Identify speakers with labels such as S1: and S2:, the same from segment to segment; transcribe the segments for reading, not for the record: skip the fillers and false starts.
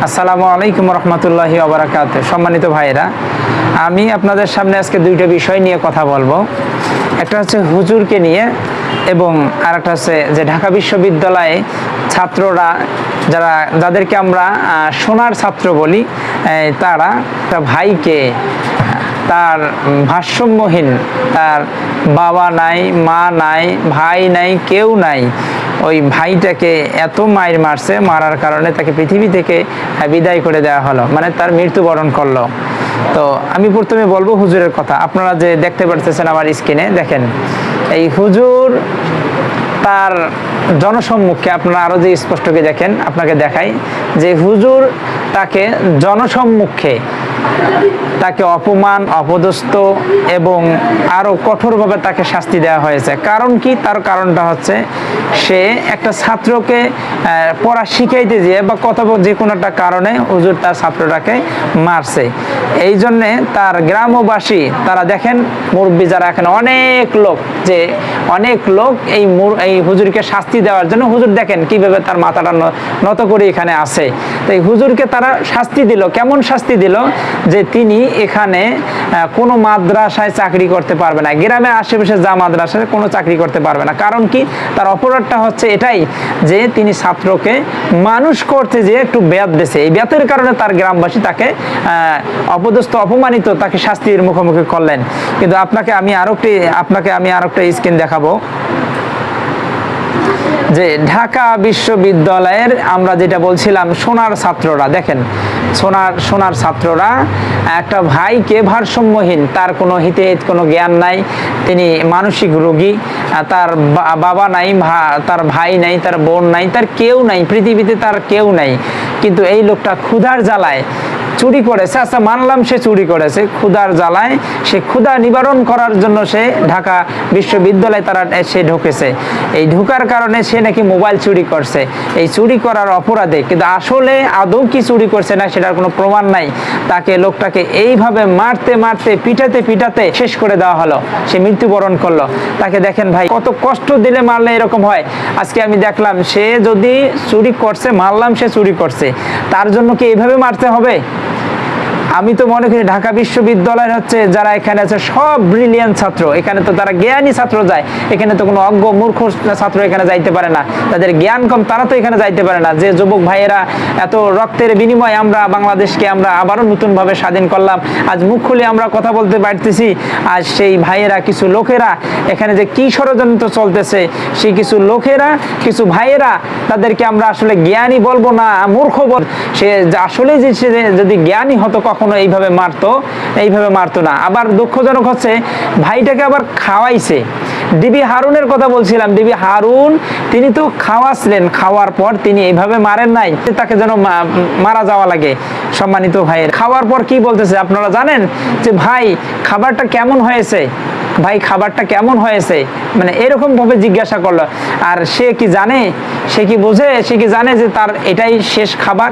S1: আসসালামু আলাইকুম রহমতুল্লাহি ওয়া বারাকাতুহু। সম্মানিত ভাইয়েরা, আমি আপনাদের সামনে আজকে দুইটা বিষয় নিয়ে কথা বলবো। একটা হচ্ছে হুজুরকে নিয়ে এবং আরেকটা হচ্ছে যে ঢাকা বিশ্ববিদ্যালয়ে ছাত্ররা যাদেরকে আমরা সোনার ছাত্র বলি, তারা একটা ভাইকে তার ভারসাম্যহীন, তার বাবা নাই, মা নাই, ভাই নাই, কেউ নাই, ওই ভাইটাকে এত মায়ের মারছে, মারার কারণে তাকে পৃথিবী থেকে বিদায় করে দেওয়া হলো, মানে তার মৃত্যুবরণ করলো। তো আমি প্রথমে বলবো হুজুরের কথা। আপনারা যে দেখতে পারতেছেন আমার স্ক্রিনে, দেখেন এই হুজুর তার জনসম্মুখে, আপনারা আরো যে স্পষ্টকে দেখেন, আপনাকে দেখাই যে হুজুর তাকে জনসম্মুখে তাকে অপমান, অপদস্থ এবং আরো কঠোরভাবে তাকে শাস্তি দেওয়া হয়েছে। কারণ কি? তার কারণটা হচ্ছে সে একটা ছাত্রকে পড়া শিখাইতে যেয়ে বা কথা যে কোনো একটা কারণে হুজুর তার ছাত্রটাকে মারছে। এই জন্যে তার গ্রামবাসী, তারা দেখেন মুরব্বী যারা এখানে অনেক লোক এই হুজুরকে শাস্তি দেওয়ার জন্য, হুজুর দেখেন কিভাবে তার মাথাটা নত করে এখানে আছে। তো এই হুজুরকে তারা শাস্তি দিল। কেমন শাস্তি দিল? যে তিনি এখানে কোনো মাদ্রাসায় চাকরি করতে পারবে না, গ্রামের আশেপাশে যা মাদ্রাসায় কোনো চাকরি করতে পারবে না। কারণ কি? তার অপরাধটা হচ্ছে এটাই যে তিনি ছাত্রকে মানুষ করতে যেয়ে একটু ব্যাত দিয়েছে। এই ব্যাতের কারণে তার গ্রামবাসী তাকে অপদস্থ, অপমানিত, তাকে শাস্তির মুখোমুখি করলেন। কিন্তু আপনাকে আমি আরেকটা স্ক্রিন দেখাবো যে ঢাকা বিশ্ববিদ্যালয়ের আমরা যেটা বলছিলাম সোনার ছাত্ররা, দেখেন সোনার ছাত্ররা একটা ভাইকে ভারসাম্যহীন, তার কোনো হিতে কোনো জ্ঞান নাই, তিনি মানসিক রোগী, তার বাবা নাই, তার ভাই নাই, তার বোন নাই, তার কেউ নাই, পৃথিবীতে তার কেউ নাই। কিন্তু এই লোকটা ক্ষুধার জ্বালায় চুরি করেছে। আচ্ছা, মানলাম সে চুরি করেছে, ক্ষুধার জ্বালায় সে ক্ষুধা নিবারণ করার জন্য সে ঢাকা বিশ্ববিদ্যালয়ে সে ঢুকেছে। এই ঢুকার কারণে সে নাকি মোবাইল চুরি করছে, এই চুরি করার অপরাধে। কিন্তু আসলে আদৌ কি চুরি করছে না সেটার কোনো প্রমাণ নাই। লোকটাকে এইভাবে মারতে পিটাতে শেষ করে দেওয়া হলো, সে মৃত্যুবরণ করলো। তাকে দেখেন ভাই, কত কষ্ট দিলে মারলে এরকম হয়। আজকে আমি দেখলাম সে যদি চুরি করছে, মারলাম সে চুরি করছে, তার জন্য কি এইভাবে মারতে হবে? আমি তো মনে করি ঢাকা বিশ্ববিদ্যালয়ের হচ্ছে যারা এখানে আছে সব ব্রিলিয়ান্ট ছাত্র, এখানে তো তারা জ্ঞানী ছাত্র যায়, এখানে তো কোনো অজ্ঞ মূর্খ ছাত্র এখানে যাইতে পারে না, তাদের জ্ঞান কম, তারা তো এখানে যাইতে পারে না। যে যুবক ভাইয়েরা এত রক্তের বিনিময়ে আমরা বাংলাদেশকে আমরা আবারও নতুনভাবে স্বাধীন করলাম, আজ মুখ খুলে আমরা কথা বলতে পারতেছি। আজ সেই ভাইয়েরা, কিছু লোকেরা এখানে যে কি ষড়যন্ত্র চলতেছে, সেই কিছু লোকেরা, কিছু ভাইয়েরা, তাদেরকে আমরা আসলে জ্ঞানী বলবো না, মূর্খ সে আসলে যে যদি জ্ঞানী হতো কখনো এইভাবে মারতো না। আবার দুঃখজনক হচ্ছে ভাইটাকে আবার খাওয়াইছে। ডিবি হারুনের কথা বলছিলাম, ডিবি হারুন তিনি তো খাওয়াছিলেন, খাওয়ার পর তিনি এইভাবে মারেন নাই, তাকে যেন মারা যাওয়া লাগে। সম্মানিত ভাইয়ের, খাওয়ার পর কি বলতেছে আপনারা জানেন? যে ভাই খাবারটা কেমন হয়েছে, ভাই খাবারটা কেমন হয়েছে, মানে এরকম ভাবে জিজ্ঞাসা করলো। আর সে কি জানে, সে কি বোঝে, সে কি জানে যে তার এটাই শেষ খাবার,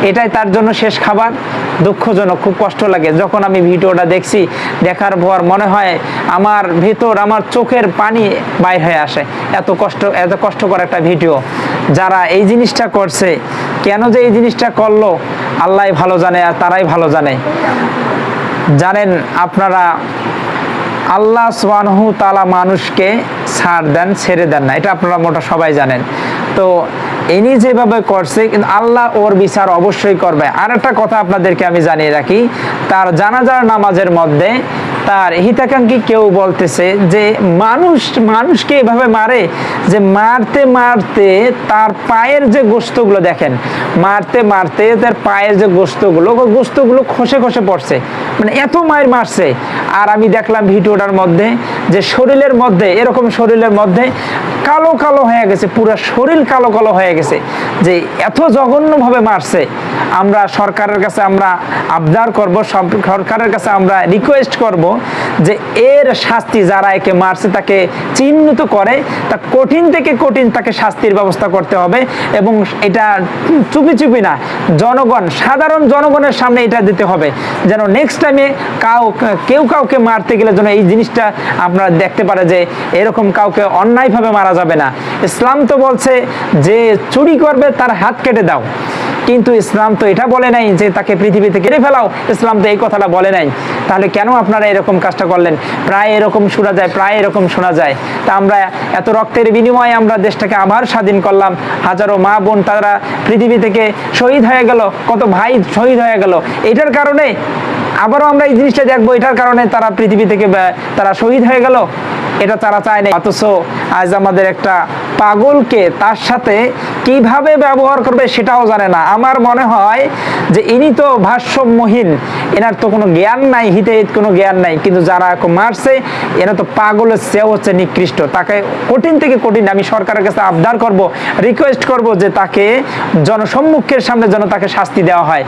S1: এটাই তার জন্য শেষ খাবার? দুঃখজনক, খুব কষ্ট লাগে যখন আমি ভিডিওটা দেখছি। দেখার পর মনে হয় আমার ভেতর, আমার চোখের পানি বাইর হয়ে আসে। এত কষ্টকর একটা ভিডিও। যারা এই জিনিসটা করছে, কেন যে এই জিনিসটা করলো আল্লাহ ভালো জানে, আর তারাই ভালো জানে। জানেন আপনারা, আল্লাহ সুবহানাহু তাআলা মানুষকে ছাড় দেন, ছেড়ে দেন না, এটা আপনারা মোটা সবাই জানেন। তো ইনি যেভাবে করছে, কিন্তু আল্লাহ ওর বিচার অবশ্যই করবে। আর একটা কথা আপনাদেরকে আমি জানিয়ে রাখি, তার জানাজার নামাজের মধ্যে তার হিতাকাঙ্ক্ষী কেউ বলতেছে যে মানুষকে এভাবে মারে, যে মারতে তার পায়ের যে গোশতগুলো দেখেন, মারতে তার পায়ের যে গোশতগুলো খসে পড়ছে, মানে এত মায়ের মারছে। আর আমি দেখলাম ভিডিওটার মধ্যে যে শরীরের মধ্যে কালো হয়ে গেছে, পুরো শরীর কালো হয়ে গেছে, যে এত জঘন্যভাবে মারছে। আমরা সরকারের কাছে আমরা আবদার করব, সরকারের কাছে আমরা রিকোয়েস্ট করব যে এর শাস্তি, যারা একে মারছে তাকে চিহ্নিত করে, তা কঠিন থেকে কঠিন তাকে শাস্তির ব্যবস্থা করতে হবে। এবং এটা চুপি চুপি না, জনগণ, সাধারণ জনগণের সামনে এটা দিতে হবে, যেন নেক্সট টাইমে কেউ কাউকে মারতে গেলে যেন এই জিনিসটা আপনারা দেখতে পারে যে এরকম কাউকে অন্যায়ভাবে মারা যাবে না। ইসলাম তো বলছে যে চুরি করবে তার হাত কেটে দাও, কিন্তু ইসলাম তো এটা বলে নাই যে তাকে পৃথিবী থেকে কেটে ফেলাও। ইসলাম তো এই কথাটা বলে নাই। তাহলে কেন আপনারা এরকম কাজটা করলেন? প্রায় এরকম শোনা যায়, প্রায় এরকম শোনা যায়। তা আমরা এত রক্তের বিনিময়ে আমরা দেশটাকে আবার স্বাধীন করলাম, হাজারো মা বোন তারা পৃথিবী থেকে শহীদ হয়ে গেল, কত ভাই শহীদ হয়ে গেল। এটার কারণে আবারও আমরা এই জিনিসটা দেখবো, এটার কারণে তারা পৃথিবী থেকে তারা শহীদ হয়ে গেল, এটা তারা চায় না। অথচ আজ আমাদের একটা পাগলকে তার সাথে কিভাবে ব্যবহার করবে সেটাও জানে না। আমার মনে হয় যে ইনি তো ভারসাম্যহীন, এনার তো কোনো জ্ঞান নাই, হিতে কোনো জ্ঞান নাই, কিন্তু যারা মারছে এরা তো পাগলের চেয়েও হচ্ছে নিকৃষ্ট। তাকে কঠিন থেকে কঠিন আমি সরকারের কাছে আবদার করব, রিকোয়েস্ট করব যে তাকে জনসম্মুখের সামনে যেন তাকে শাস্তি দেওয়া হয়।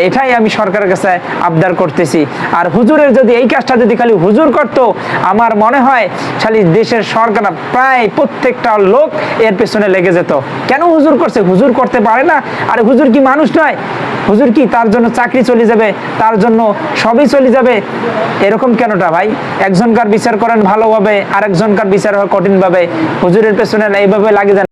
S1: এটাই আমি সরকারের কাছে আবদার করতেছি। আর হুজুরের যদি এই কাজটা যদি খালি হুজুর করত, আমার মনে হয় খালি দেশের সরকার প্রায় প্রত্যেকটা লোক এর পেছনে লেগে যেত। কেন হুজুর করছে? হুজুর করতে পারে না? আরে হুজুর কি মানুষ নয়? হুজুর কি তার জন্য চাকরি চলে যাবে, তার জন্য সবই চলে যাবে? এরকম কেনটা ভাই? একজনকার বিচার করেন ভালোভাবে, আরেকজনকার বিচার হয় কঠিনভাবে। হুজুরের পেছনে এইভাবে লাগে যান।